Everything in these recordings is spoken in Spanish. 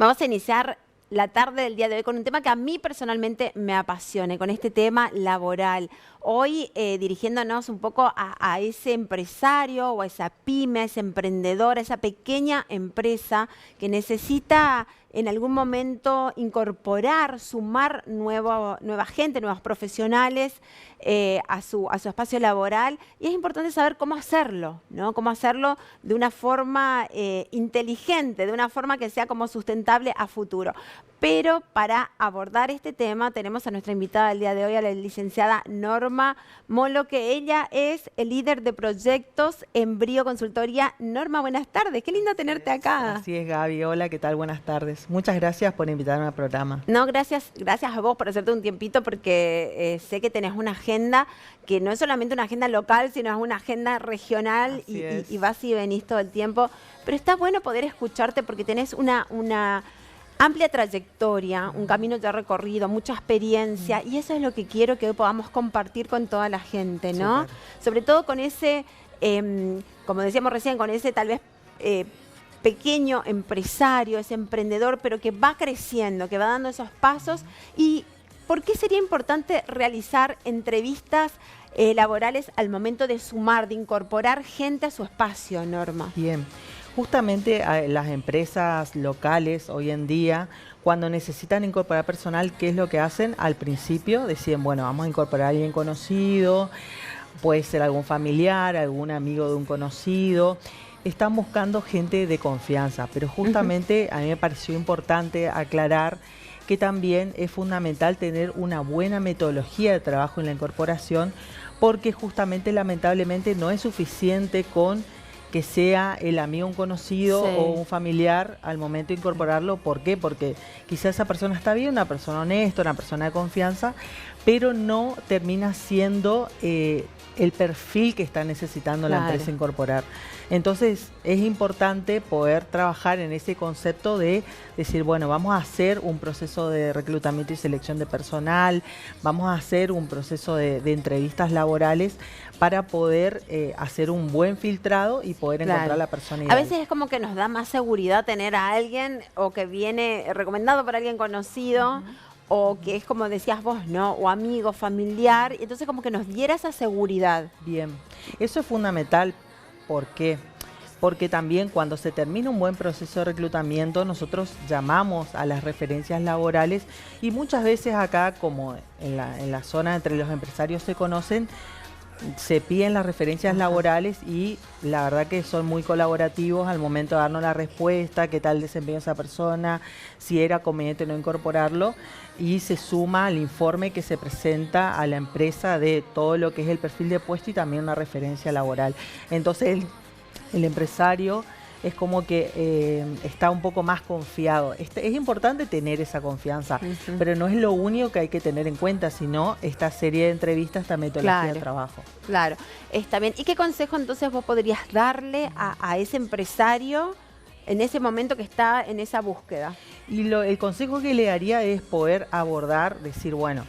Vamos a iniciar la tarde del día de hoy con un tema que a mí personalmente me apasiona, con este tema laboral. Hoy dirigiéndonos un poco a ese empresario o a esa pyme, a ese emprendedor, a esa pequeña empresa que necesita en algún momento incorporar, sumar nueva gente, nuevos profesionales a su espacio laboral. Y es importante saber cómo hacerlo, ¿no? Cómo hacerlo de una forma inteligente, de una forma que sea como sustentable a futuro. Pero para abordar este tema tenemos a nuestra invitada del día de hoy, a la licenciada Norma Molo, que ella es el líder de proyectos en Brío Consultoría. Norma, buenas tardes. Qué lindo tenerte acá. Así es, Gaby. Hola, ¿qué tal? Buenas tardes. Muchas gracias por invitarme al programa. No, gracias a vos por hacerte un tiempito, porque sé que tenés una agenda que no es solamente una agenda local, sino es una agenda regional y vas y venís todo el tiempo. Pero está bueno poder escucharte porque tenés una amplia trayectoria, un camino ya recorrido, mucha experiencia, y eso es lo que quiero que hoy podamos compartir con toda la gente, ¿no? Súper. Sobre todo con ese, como decíamos recién, con ese tal vez pequeño empresario, ese emprendedor, pero que va creciendo, que va dando esos pasos. ¿Y por qué sería importante realizar entrevistas laborales al momento de sumar, de incorporar gente a su espacio, Norma? Bien. Justamente las empresas locales hoy en día, cuando necesitan incorporar personal, ¿qué es lo que hacen? Al principio deciden, bueno, vamos a incorporar a alguien conocido, puede ser algún familiar, algún amigo de un conocido. Están buscando gente de confianza, pero justamente a mí me pareció importante aclarar que también es fundamental tener una buena metodología de trabajo en la incorporación, porque justamente lamentablemente no es suficiente con que sea el amigo, un conocido o un familiar al momento de incorporarlo. ¿Por qué? Porque quizás esa persona está bien, una persona honesta, una persona de confianza, pero no termina siendo el perfil que está necesitando la empresa incorporar. Entonces es importante poder trabajar en ese concepto de decir, bueno, vamos a hacer un proceso de reclutamiento y selección de personal, vamos a hacer un proceso de entrevistas laborales para poder hacer un buen filtrado y poder encontrar la persona ideal. A veces es como que nos da más seguridad tener a alguien o que viene recomendado por alguien conocido, o que es como decías vos, ¿no? O amigo, familiar, y entonces como que nos diera esa seguridad. Bien, eso es fundamental. ¿Por qué? Porque también cuando se termina un buen proceso de reclutamiento, nosotros llamamos a las referencias laborales y muchas veces acá, como en la zona entre los empresarios se conocen, se piden las referencias laborales y la verdad que son muy colaborativos al momento de darnos la respuesta, qué tal desempeño esa persona, si era conveniente no incorporarlo, y se suma al informe que se presenta a la empresa de todo lo que es el perfil de puesto y también una referencia laboral. Entonces el empresario es como que está un poco más confiado. Es importante tener esa confianza, pero no es lo único que hay que tener en cuenta, sino esta serie de entrevistas, esta metodología de trabajo. Claro, está bien. ¿Y qué consejo entonces vos podrías darle a ese empresario en ese momento que está en esa búsqueda? Y el consejo que le daría es poder abordar, decir, bueno,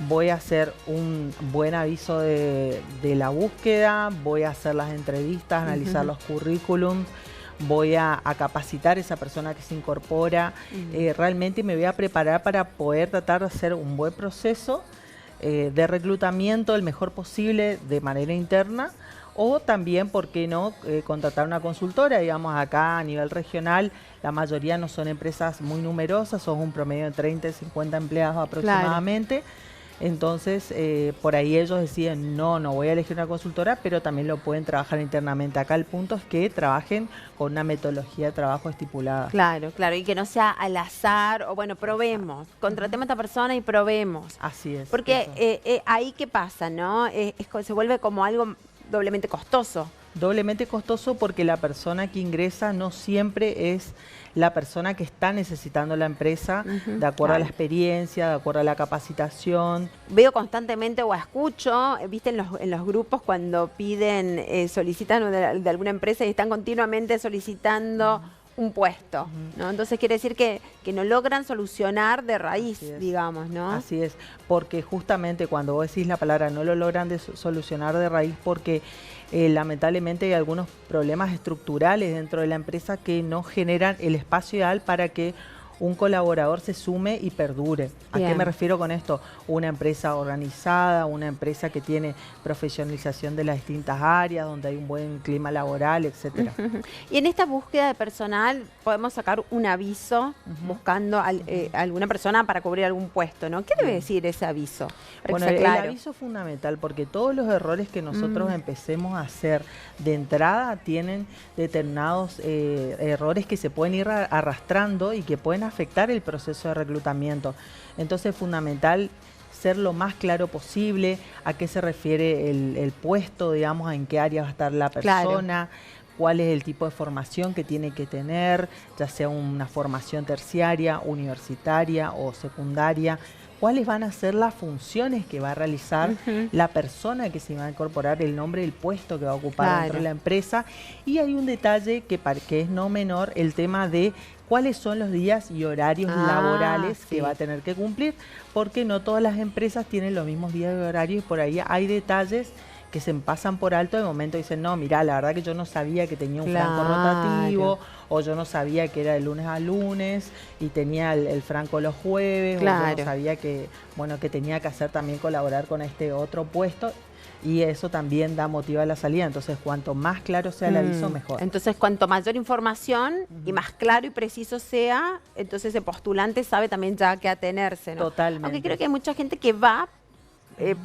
voy a hacer un buen aviso de la búsqueda, voy a hacer las entrevistas, analizar los currículums, voy a capacitar a esa persona que se incorpora, realmente me voy a preparar para poder tratar de hacer un buen proceso de reclutamiento, el mejor posible de manera interna, o también, ¿por qué no?, contratar una consultora. Digamos, acá a nivel regional, la mayoría no son empresas muy numerosas, son un promedio de 30 y 50 empleados aproximadamente. Entonces, por ahí ellos deciden, no voy a elegir una consultora, pero también lo pueden trabajar internamente. Acá el punto es que trabajen con una metodología de trabajo estipulada. Claro, y que no sea al azar, o bueno, probemos, contratemos a esta persona y probemos. Así es. Porque ahí, ¿qué pasa, no? Se vuelve como algo doblemente costoso. Doblemente costoso porque la persona que ingresa no siempre es la persona que está necesitando la empresa, de acuerdo a la experiencia, de acuerdo a la capacitación. Veo constantemente o escucho, viste en los grupos cuando piden, solicitan de alguna empresa y están continuamente solicitando un puesto, ¿no? Entonces quiere decir que no logran solucionar de raíz, digamos, ¿no? Así es, porque justamente cuando vos decís la palabra no lo logran solucionar de raíz, porque lamentablemente hay algunos problemas estructurales dentro de la empresa que no generan el espacio ideal para que un colaborador se sume y perdure. ¿A qué Bien. me refiero con esto? Una empresa organizada, una empresa que tiene profesionalización de las distintas áreas, donde hay un buen clima laboral, etcétera. Y en esta búsqueda de personal podemos sacar un aviso buscando alguna persona para cubrir algún puesto, ¿no? ¿Qué debe decir ese aviso? Para que Bueno, sea el claro. aviso es fundamental porque todos los errores que nosotros empecemos a hacer de entrada tienen determinados errores que se pueden ir arrastrando y que pueden afectar el proceso de reclutamiento. Entonces es fundamental ser lo más claro posible, a qué se refiere el puesto, digamos, en qué área va a estar la persona, cuál es el tipo de formación que tiene que tener, ya sea una formación terciaria, universitaria o secundaria, cuáles van a ser las funciones que va a realizar la persona que se va a incorporar, el nombre del puesto que va a ocupar dentro de la empresa. Y hay un detalle que es no menor, el tema de cuáles son los días y horarios laborales que va a tener que cumplir, porque no todas las empresas tienen los mismos días y horarios y por ahí hay detalles que se pasan por alto de momento y dicen, no, mira, la verdad que yo no sabía que tenía un franco rotativo, o yo no sabía que era de lunes a lunes y tenía el franco los jueves, o yo no sabía que, bueno, que tenía que hacer también colaborar con este otro puesto. Y eso también da motivo a la salida. Entonces, cuanto más claro sea el aviso, mejor. Entonces, cuanto mayor información y más claro y preciso sea, entonces el postulante sabe también ya a qué atenerse, ¿no? Totalmente. Aunque creo que hay mucha gente que va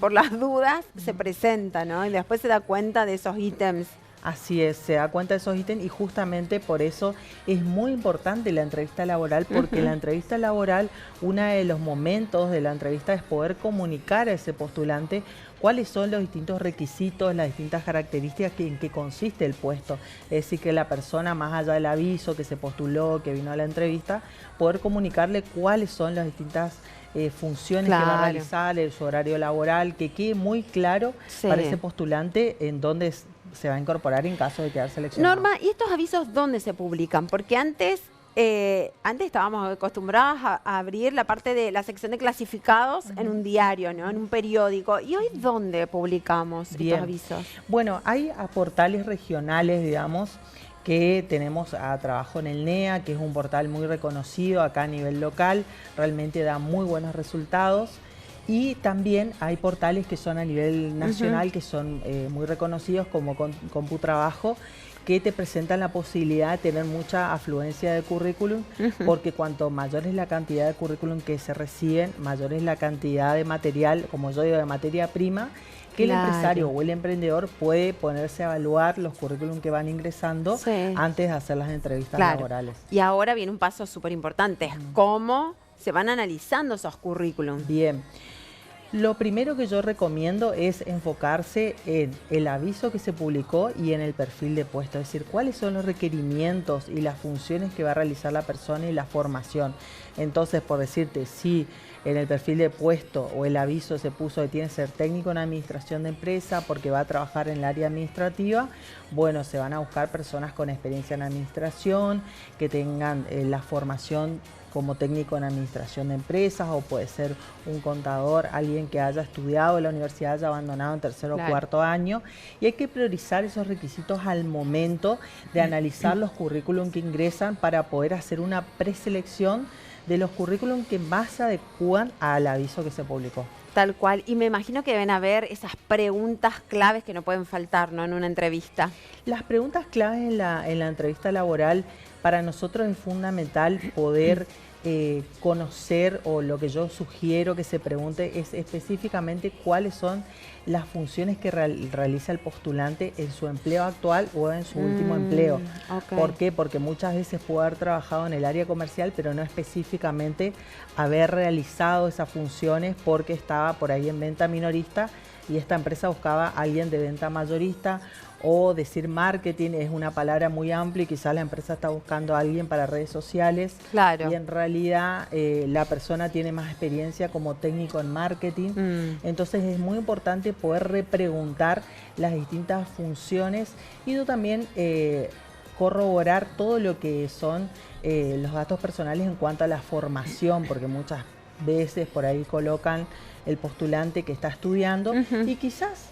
por las dudas, se presenta, ¿no? Y después se da cuenta de esos ítems. Así es, se da cuenta de esos ítems y justamente por eso es muy importante la entrevista laboral, porque la entrevista laboral, uno de los momentos de la entrevista es poder comunicar a ese postulante cuáles son los distintos requisitos, las distintas características en que consiste el puesto. Es decir, que la persona, más allá del aviso que se postuló, que vino a la entrevista, poder comunicarle cuáles son las distintas funciones que va a realizar, su horario laboral, que quede muy claro para ese postulante en dónde se va a incorporar en caso de quedar seleccionado. Norma, ¿y estos avisos dónde se publican? Porque antes estábamos acostumbrados a abrir la parte de la sección de clasificados en un diario, ¿no? En un periódico. ¿Y hoy dónde publicamos estos avisos? Bueno, hay portales regionales, digamos, que tenemos a trabajo en el NEA, que es un portal muy reconocido acá a nivel local, realmente da muy buenos resultados. Y también hay portales que son a nivel nacional, que son muy reconocidos como CompuTrabajo, que te presentan la posibilidad de tener mucha afluencia de currículum, porque cuanto mayor es la cantidad de currículum que se reciben, mayor es la cantidad de material, como yo digo, de materia prima, que el empresario o el emprendedor puede ponerse a evaluar los currículum que van ingresando antes de hacer las entrevistas laborales. Y ahora viene un paso súper importante, es cómo se van analizando esos currículums. Bien. Lo primero que yo recomiendo es enfocarse en el aviso que se publicó y en el perfil de puesto, es decir, cuáles son los requerimientos y las funciones que va a realizar la persona y la formación. Entonces, por decirte, si en el perfil de puesto o el aviso se puso que tiene que ser técnico en administración de empresa porque va a trabajar en el área administrativa, bueno, se van a buscar personas con experiencia en administración, que tengan la formación como técnico en administración de empresas, o puede ser un contador, alguien que haya estudiado en la universidad, haya abandonado en tercer o cuarto año, y hay que priorizar esos requisitos al momento de analizar los currículum que ingresan para poder hacer una preselección de los currículum que más se adecúan al aviso que se publicó. Tal cual, y me imagino que deben haber esas preguntas claves que no pueden faltar, ¿no?, en una entrevista. Las preguntas claves en la entrevista laboral, para nosotros es fundamental poder conocer, o lo que yo sugiero que se pregunte es específicamente cuáles son las funciones que realiza el postulante en su empleo actual o en su último empleo. ¿Por qué? Porque muchas veces puede haber trabajado en el área comercial, pero no específicamente haber realizado esas funciones porque estaba por ahí en venta minorista y esta empresa buscaba a alguien de venta mayorista, o decir marketing es una palabra muy amplia y quizás la empresa está buscando a alguien para redes sociales. Y en realidad la persona tiene más experiencia como técnico en marketing. Entonces es muy importante poder repreguntar las distintas funciones y tú también corroborar todo lo que son los datos personales en cuanto a la formación, porque muchas veces por ahí colocan el postulante que está estudiando y quizás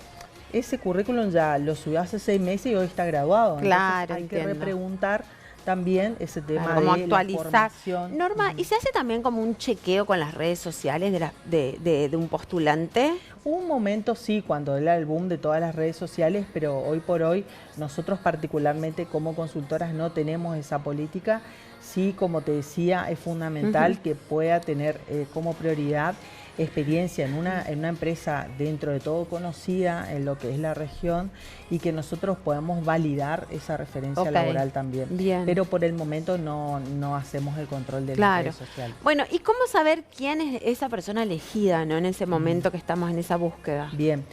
ese currículum ya lo subió hace 6 meses y hoy está graduado. Claro, entonces hay que repreguntar también ese tema Claro, como de actualizar. la formación. Norma, ¿y se hace también como un chequeo con las redes sociales de un postulante? Hubo un momento, sí, cuando era el boom de todas las redes sociales, pero hoy por hoy nosotros particularmente como consultoras no tenemos esa política. Sí, como te decía, es fundamental que pueda tener como prioridad experiencia en una empresa dentro de todo conocida en lo que es la región y que nosotros podamos validar esa referencia laboral también. Bien. Pero por el momento no hacemos el control de las redes sociales. Bueno, ¿y cómo saber quién es esa persona elegida, ¿no? En ese momento que estamos en esa búsqueda. Bien.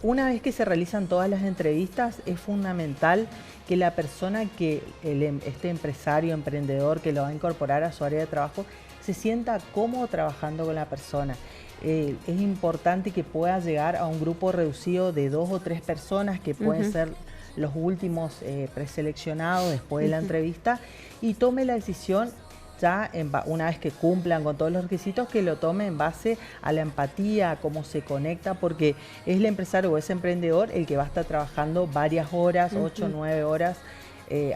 Una vez que se realizan todas las entrevistas, es fundamental que la persona este empresario, emprendedor que lo va a incorporar a su área de trabajo, se sienta cómodo trabajando con la persona. Es importante que pueda llegar a un grupo reducido de 2 o 3 personas que pueden ser los últimos preseleccionados después de la entrevista y tome la decisión ya una vez que cumplan con todos los requisitos, que lo tome en base a la empatía, a cómo se conecta, porque es el empresario o ese emprendedor el que va a estar trabajando varias horas, 8 o 9 horas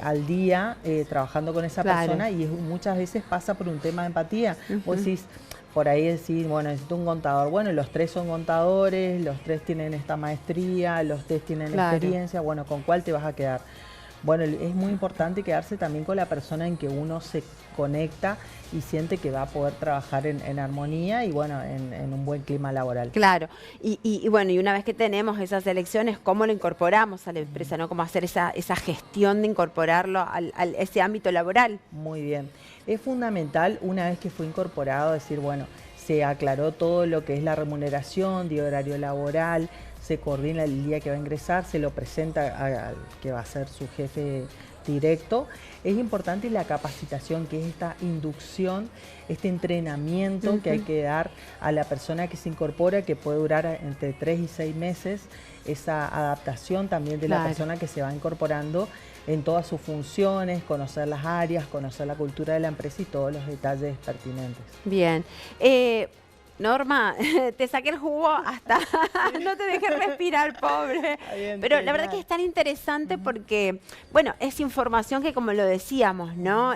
al día, trabajando con esa persona y muchas veces pasa por un tema de empatía. Vos decís, por ahí decís, bueno, necesito un contador. Bueno, los 3 son contadores, los 3 tienen esta maestría, los 3 tienen experiencia. Bueno, ¿con cuál te vas a quedar? Bueno, es muy importante quedarse también con la persona en que uno se conecta y siente que va a poder trabajar en armonía y bueno, en un buen clima laboral. Claro, y bueno, y una vez que tenemos esas elecciones, ¿cómo lo incorporamos a la empresa? ¿No? ¿Cómo hacer esa gestión de incorporarlo a ese ámbito laboral? Muy bien. Es fundamental, una vez que fue incorporado, decir, bueno, se aclaró todo lo que es la remuneración, de horario laboral, se coordina el día que va a ingresar, se lo presenta al que va a ser su jefe directo. Es importante la capacitación, que es esta inducción, este entrenamiento que hay que dar a la persona que se incorpora, que puede durar entre 3 y 6 meses, esa adaptación también de la persona que se va incorporando en todas sus funciones, conocer las áreas, conocer la cultura de la empresa y todos los detalles pertinentes. Bien. Norma, te saqué el jugo hasta no te dejé respirar, pobre. Pero la verdad que es tan interesante porque, bueno, es información que, como lo decíamos, ¿no?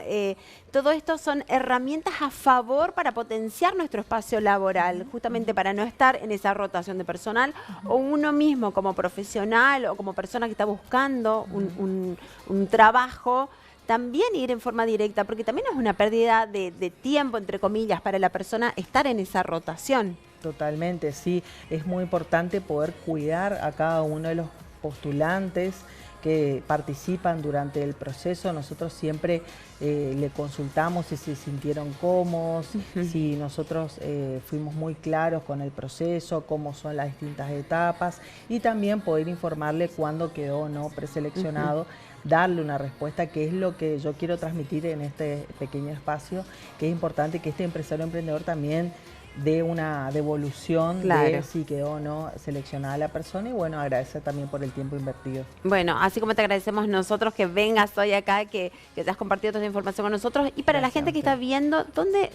Todo esto son herramientas a favor para potenciar nuestro espacio laboral, justamente para no estar en esa rotación de personal o uno mismo como profesional o como persona que está buscando un trabajo. También ir en forma directa, porque también es una pérdida de tiempo, entre comillas, para la persona estar en esa rotación. Totalmente, sí. Es muy importante poder cuidar a cada uno de los postulantes que participan durante el proceso. Nosotros siempre le consultamos si se sintieron cómodos, si nosotros fuimos muy claros con el proceso, cómo son las distintas etapas y también poder informarle cuándo quedó o no preseleccionado, darle una respuesta, que es lo que yo quiero transmitir en este pequeño espacio, que es importante que este empresario emprendedor también dé una devolución de si quedó o no seleccionada la persona y bueno, agradecer también por el tiempo invertido. Bueno, así como te agradecemos nosotros que vengas hoy acá, que te has compartido toda esa información con nosotros y para la gente que está viendo,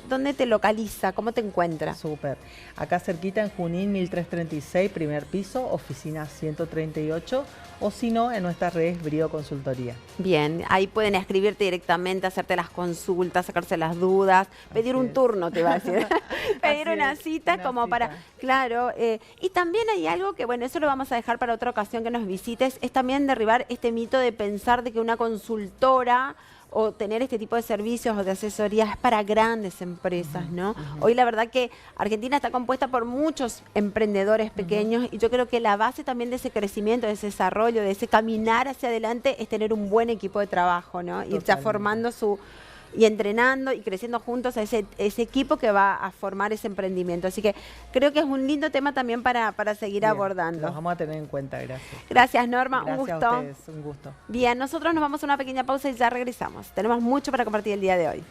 ¿dónde te localiza? ¿Cómo te encuentra? Súper. Acá cerquita en Junín 1336, primer piso, oficina 138 o si no, en nuestras redes Brío Consultoría. Bien, ahí pueden escribirte directamente, hacerte las consultas, sacarse las dudas, pedir un turno, te va a decir. Pedir una cita como para... Claro, y también hay algo que, bueno, eso lo vamos a dejar para otra ocasión que nos visites, es también derribar este mito de pensar de que una consultora o tener este tipo de servicios o de asesorías es para grandes empresas, ¿no? Hoy la verdad que Argentina está compuesta por muchos emprendedores pequeños y yo creo que la base también de ese crecimiento, de ese desarrollo, de ese caminar hacia adelante es tener un buen equipo de trabajo, ¿no? Ir ya formando y entrenando y creciendo juntos a ese equipo que va a formar ese emprendimiento. Así que creo que es un lindo tema también para seguir abordando. Los vamos a tener en cuenta, gracias. Gracias, Norma, gracias un gusto. A ustedes, un gusto. Bien, nosotros nos vamos a una pequeña pausa y ya regresamos. Tenemos mucho para compartir el día de hoy.